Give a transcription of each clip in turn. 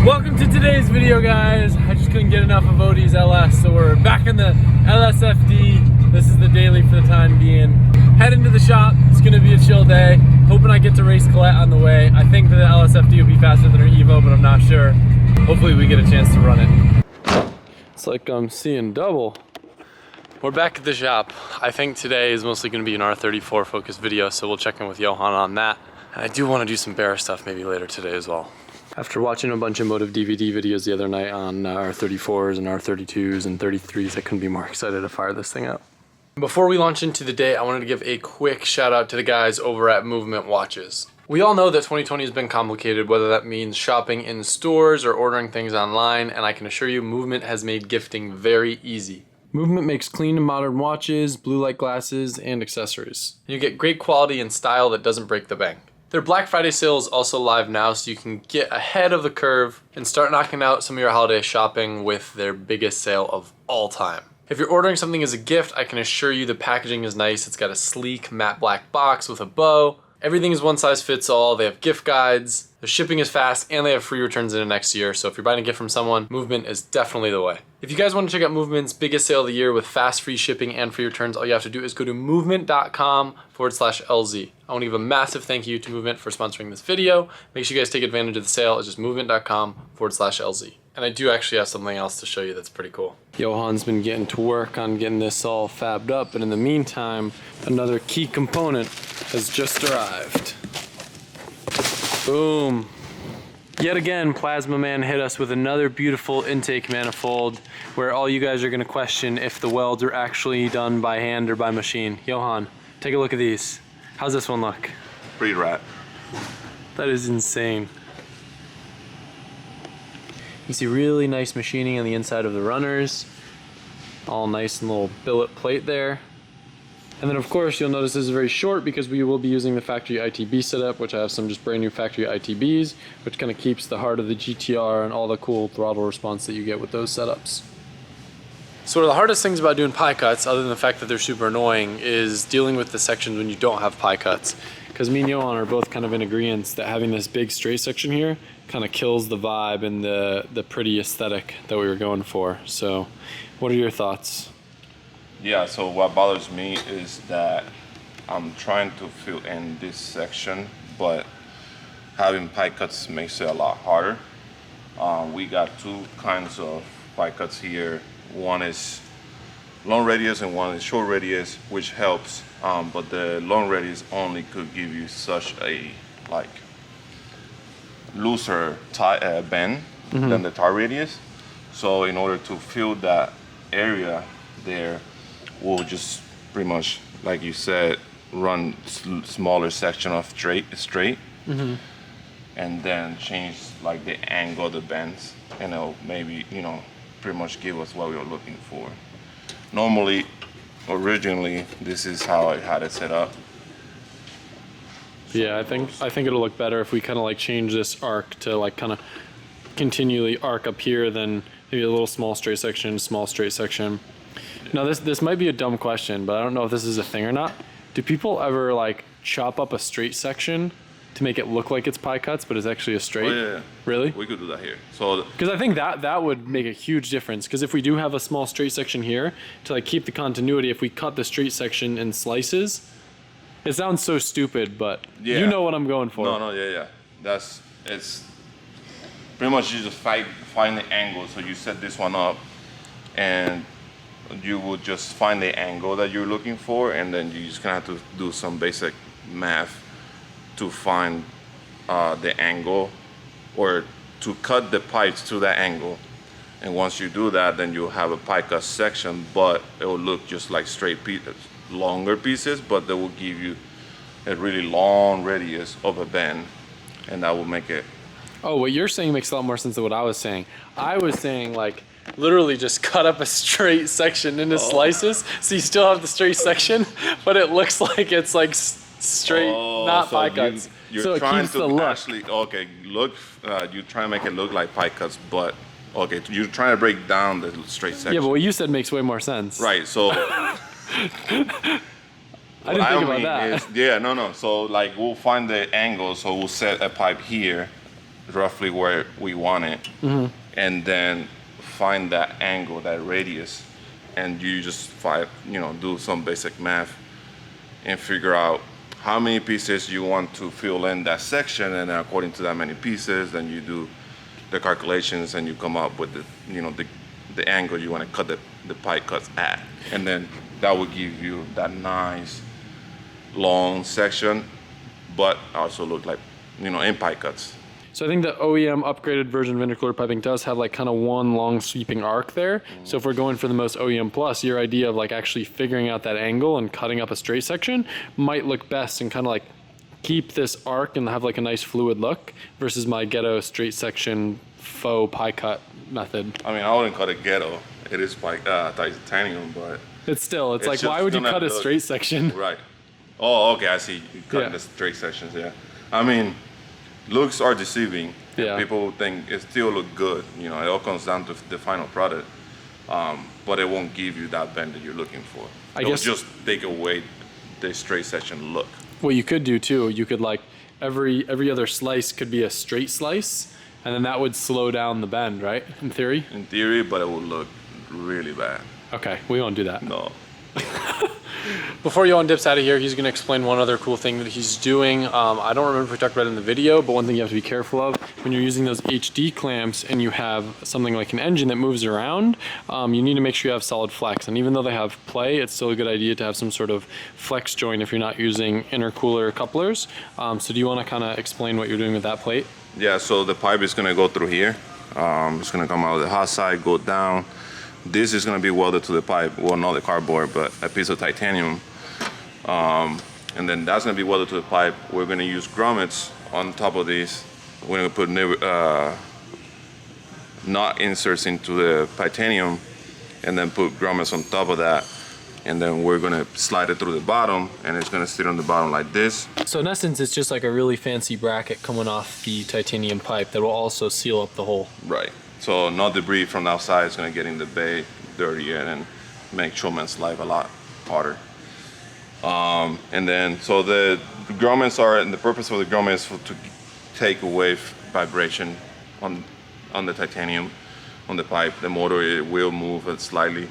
Welcome to today's video, guys. I just couldn't get enough of Odie's LS, so we're back in the LSFD. This is the daily for the time being. Heading to the shop. It's gonna be a chill day. Hoping I get to race Colette on the way. I think that the LSFD will be faster than her Evo, but I'm not sure. Hopefully we get a chance to run it. It's like I'm seeing double. We're back at the shop. I think today is mostly gonna be an R34 focused video, so we'll check in with Johan on that. And I do want to do some bear stuff maybe later today as well. After watching a bunch of motive DVD videos the other night on R34s and R32s and 33s, I couldn't be more excited to fire this thing up. Before we launch into the day, I wanted to give a quick shout out to the guys over at Movement Watches. We all know that 2020 has been complicated, whether that means shopping in stores or ordering things online, and I can assure you Movement has made gifting very easy. Movement makes clean and modern watches, blue light glasses, and accessories. You get great quality and style that doesn't break the bank. Their Black Friday sale is also live now, so you can get ahead of the curve and start knocking out some of your holiday shopping with their biggest sale of all time. If you're ordering something as a gift, I can assure you the packaging is nice. It's got a sleek matte black box with a bow. Everything is one size fits all. They have gift guides, their shipping is fast, and they have free returns in the next year. So if you're buying a gift from someone, Movement is definitely the way. If you guys want to check out Movement's biggest sale of the year with fast free shipping and free returns, all you have to do is go to movement.com/LZ. I want to give a massive thank you to Movement for sponsoring this video. Make sure you guys take advantage of the sale. It's just movement.com/LZ. And I do actually have something else to show you that's pretty cool. Johan's been getting to work on getting this all fabbed up, and in the meantime, another key component has just arrived. Boom. Yet again, Plasma Man hit us with another beautiful intake manifold where all you guys are gonna question if the welds are actually done by hand or by machine. Johan, take a look at these. How's this one look? Pretty rad. That is insane. You see really nice machining on the inside of the runners. All nice and little billet plate there. And then of course you'll notice this is very short because we will be using the factory ITB setup, which I have some just brand new factory ITBs, which kind of keeps the heart of the GTR and all the cool throttle response that you get with those setups. So one of the hardest things about doing pie cuts, other than the fact that they're super annoying, is dealing with the sections when you don't have pie cuts. Because me and Johan are both kind of in agreement that having this big straight section here kind of kills the vibe and the pretty aesthetic that we were going for. So what are your thoughts? Yeah, so what bothers me is that I'm trying to fill in this section, but having pie cuts makes it a lot harder. We got two kinds of pie cuts here. One is long radius and one is short radius, which helps, but the long radius only could give you such a looser bend than the tire radius. So in order to fill that area there, we'll just pretty much, like you said, run smaller section of straight, and then change like the angle of the bends, and it'll maybe, you know, pretty much give us what we were looking for. Normally, originally, this is how I had it set up. So yeah, I think it'll look better if we kind of like change this arc to like kind of continually arc up here, then maybe a little small straight section, small straight section. Now this might be a dumb question, but I don't know if this is a thing or not. Do people ever like chop up a straight section to make it look like it's pie cuts, but it's actually a straight? Oh, yeah. Really? We could do that here. So because I think that would make a huge difference. Because if we do have a small straight section here to like keep the continuity, if we cut the straight section in slices, it sounds so stupid, but yeah, you know what I'm going for. No, yeah. It's pretty much you just find the angle. So you set this one up, and you will just find the angle that you're looking for, and then you just gonna have to do some basic math to find the angle, or to cut the pipes to that angle. And once you do that, then you'll have a pie cut section, but it will look just like straight pieces, longer pieces, but they will give you a really long radius of a bend, and that will make it. Oh, what you're saying makes a lot more sense than what I was saying. I was saying like literally just cut up a straight section into slices, so you still have the straight section, but it looks like it's like straight, not so pie cuts. You're so trying it keeps to the look. actually, okay, look, you try to make it look like pie cuts, but okay, you're trying to break down the straight section. Yeah, but what you said makes way more sense. Right, so I didn't think about that. So like we'll find the angle, so we'll set a pipe here, roughly where we want it, and then find that angle, that radius, and you just do some basic math and figure out how many pieces you want to fill in that section, and then according to that many pieces, then you do the calculations and you come up with the angle you want to cut the pipe cuts at, and then that will give you that nice long section, but also look like in pipe cuts. So I think the OEM upgraded version of intercooler piping does have like kind of one long sweeping arc there. So if we're going for the most OEM plus, your idea of like actually figuring out that angle and cutting up a straight section might look best and kind of like keep this arc and have like a nice fluid look versus my ghetto straight section faux pie cut method. I mean, I wouldn't cut it ghetto. It is titanium, but it's like, why would you cut a straight section? Right. Oh, okay, I see. You cut the straight sections, yeah. I mean, looks are deceiving. Yeah. People think it still look good. It all comes down to the final product. But it won't give you that bend that you're looking for. It'll just take away the straight section look. What you could do too, you could like every other slice could be a straight slice, and then that would slow down the bend, right? In theory? In theory, but it would look really bad. Okay, we won't do that. No. Before Johan dips out of here, he's going to explain one other cool thing that he's doing. I don't remember if we talked about it in the video, but one thing you have to be careful of when you're using those HD clamps and you have something like an engine that moves around, you need to make sure you have solid flex. And even though they have play, it's still a good idea to have some sort of flex joint if you're not using intercooler couplers. So do you want to kind of explain what you're doing with that plate? Yeah, so the pipe is going to go through here. It's going to come out of the hot side, go down. This is going to be welded to the pipe, well, not the cardboard, but a piece of titanium. And then that's going to be welded to the pipe. We're going to use grommets on top of these. We're going to put knot inserts into the titanium and then put grommets on top of that. And then we're going to slide it through the bottom, and it's going to sit on the bottom like this. So in essence, it's just like a really fancy bracket coming off the titanium pipe that will also seal up the hole. Right. So no debris from the outside is going to get in the bay dirty and make Showman's life a lot harder. And then, so the grommets are, and the purpose of the grommet is to take away vibration on the titanium, on the pipe. The motor, it will move it slightly.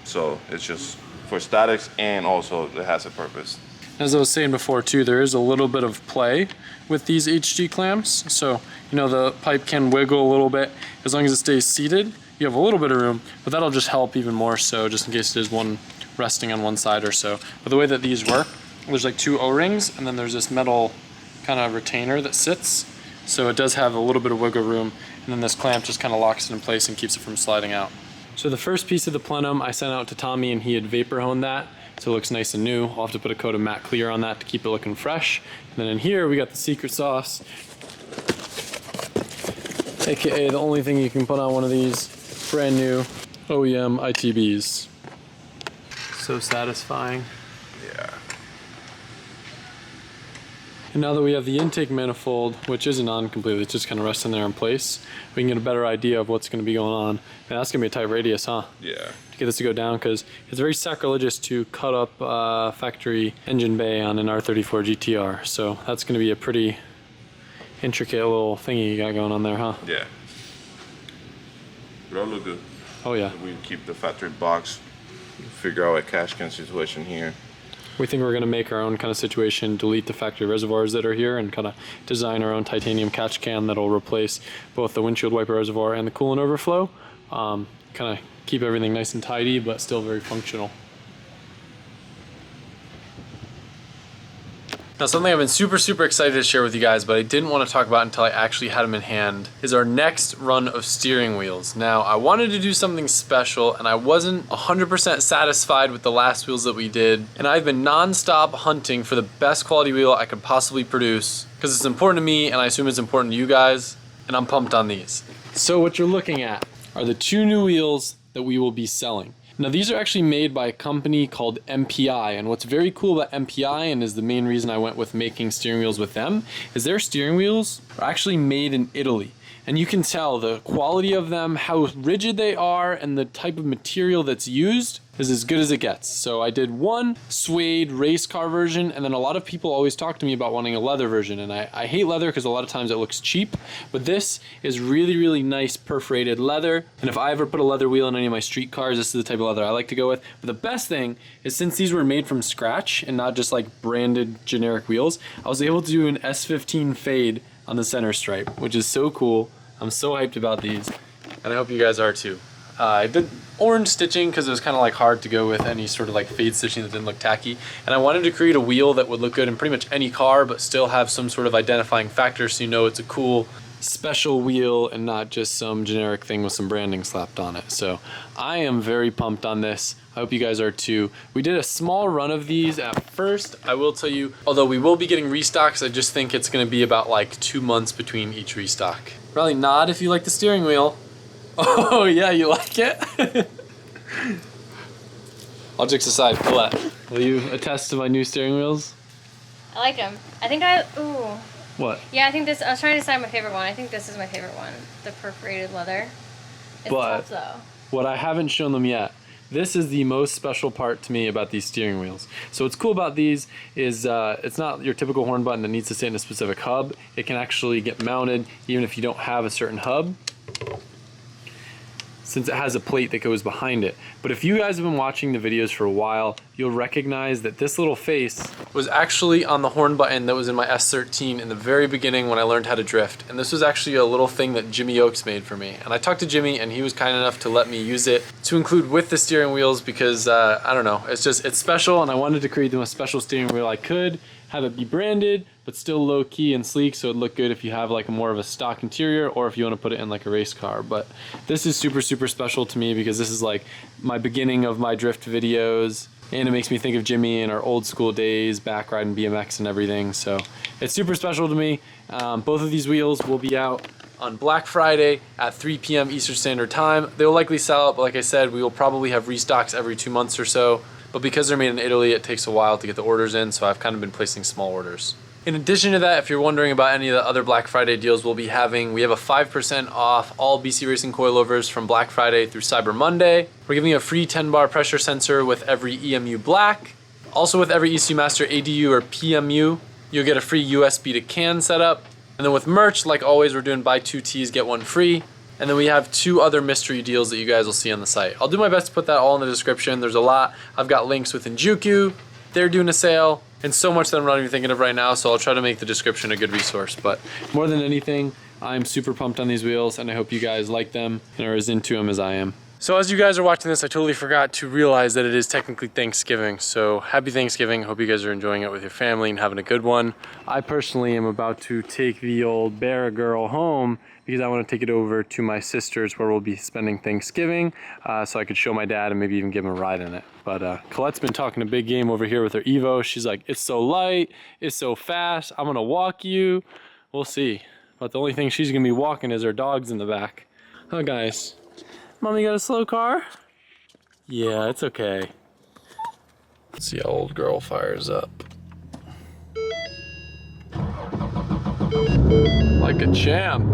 So it's just for statics, and also it has a purpose. As I was saying before too, there is a little bit of play with these HD clamps. So, the pipe can wiggle a little bit. As long as it stays seated, you have a little bit of room, but that'll just help even more so, just in case there's one resting on one side or so. But the way that these work, there's like two O-rings, and then there's this metal kind of retainer that sits. So it does have a little bit of wiggle room, and then this clamp just kind of locks it in place and keeps it from sliding out. So the first piece of the plenum I sent out to Tommy, and he had vapor honed that. So it looks nice and new. I'll have to put a coat of matte clear on that to keep it looking fresh. And then in here we got the secret sauce, AKA the only thing you can put on one of these brand new OEM ITBs. So satisfying. Yeah. And now that we have the intake manifold, which isn't on completely, it's just kind of resting there in place, we can get a better idea of what's going to be going on. And that's going to be a tight radius, huh? Yeah. To get this to go down, because it's very sacrilegious to cut up factory engine bay on an R34 GTR. So that's going to be a pretty intricate little thingy you got going on there, huh? Yeah. It'll look good. Oh yeah. We keep the factory box, figure out a cash can situation here. We think we're going to make our own kind of situation, delete the factory reservoirs that are here, and kind of design our own titanium catch can that'll replace both the windshield wiper reservoir and the coolant overflow. Kind of keep everything nice and tidy, but still very functional. Now, something I've been super excited to share with you guys, but I didn't want to talk about until I actually had them in hand, is our next run of steering wheels. Now, I wanted to do something special, and I wasn't 100% satisfied with the last wheels that we did, and I've been non-stop hunting for the best quality wheel I could possibly produce, because it's important to me, and I assume it's important to you guys, and I'm pumped on these. So what you're looking at are the two new wheels that we will be selling. Now, these are actually made by a company called MPI, and what's very cool about MPI, and is the main reason I went with making steering wheels with them, is their steering wheels are actually made in Italy. and you can tell the quality of them, how rigid they are, and the type of material that's used is as good as it gets. So I did one suede race car version, and then a lot of people always talk to me about wanting a leather version, and I hate leather because a lot of times it looks cheap, but this is really, really nice perforated leather, and if I ever put a leather wheel in any of my street cars, this is the type of leather I like to go with. But the best thing is, since these were made from scratch and not just like branded generic wheels, I was able to do an S15 fade on the center stripe, which is so cool. I'm so hyped about these, and I hope you guys are too. I did orange stitching because it was kind of like hard to go with any sort of like fade stitching that didn't look tacky, and I wanted to create a wheel that would look good in pretty much any car but still have some sort of identifying factor so you know it's a cool special wheel and not just some generic thing with some branding slapped on it. So I am very pumped on this. I hope you guys are too. We did a small run of these at first. I will tell you, although we will be getting restocks, I just think it's going to be about like 2 months between each restock. Probably nod if you like the steering wheel. Oh yeah, you like it? All jokes aside, Colette, will you attest to my new steering wheels? I like them. Ooh. What? Yeah, I think this, I was trying to decide my favorite one. I think this is my favorite one. The perforated leather. It's tough though. What I haven't shown them yet, this is the most special part to me about these steering wheels. So what's cool about these is it's not your typical horn button that needs to sit in a specific hub. It can actually get mounted even if you don't have a certain hub, since it has a plate that goes behind it. But if you guys have been watching the videos for a while, you'll recognize that this little face was actually on the horn button that was in my S13 in the very beginning when I learned how to drift. And this was actually a little thing that Jimmy Oakes made for me. And I talked to Jimmy and he was kind enough to let me use it to include with the steering wheels because, I don't know, it's special, and I wanted to create the most special steering wheel I could, have it be branded, but still low key and sleek, so it'd look good if you have like more of a stock interior or if you want to put it in like a race car. But this is super, super special to me because this is like my beginning of my drift videos, and it makes me think of Jimmy and our old school days, back riding BMX and everything. So it's super special to me. Both of these wheels will be out on Black Friday at 3 p.m. Eastern Standard Time. They'll likely sell out, but like I said, we will probably have restocks every 2 months or so. But because they're made in Italy, it takes a while to get the orders in, so I've kind of been placing small orders. In addition to that, if you're wondering about any of the other Black Friday deals we'll be having, we have a 5% off all BC Racing coilovers from Black Friday through Cyber Monday. We're giving you a free 10-bar pressure sensor with every EMU Black. Also with every ECU Master ADU or PMU, you'll get a free USB to CAN setup. And then with merch, like always, we're doing buy 2 tees, get 1 free. And then we have 2 other mystery deals that you guys will see on the site. I'll do my best to put that all in the description. There's a lot. I've got links with Injuku. They're doing a sale, and so much that I'm not even thinking of right now, so I'll try to make the description a good resource. But more than anything, I'm super pumped on these wheels, and I hope you guys like them and are as into them as I am. So as you guys are watching this, I totally forgot to realize that it is technically Thanksgiving. So happy Thanksgiving. Hope you guys are enjoying it with your family and having a good one. I personally am about to take the old bear girl home because I want to take it over to my sister's where we'll be spending Thanksgiving, so I could show my dad and maybe even give him a ride in it. But Colette's been talking a big game over here with her Evo. She's like, it's so light, it's so fast, I'm gonna walk you. We'll see. But the only thing she's gonna be walking is her dogs in the back. Huh, guys? Mommy got a slow car? Yeah, it's okay. Let's see how old girl fires up. Like a champ.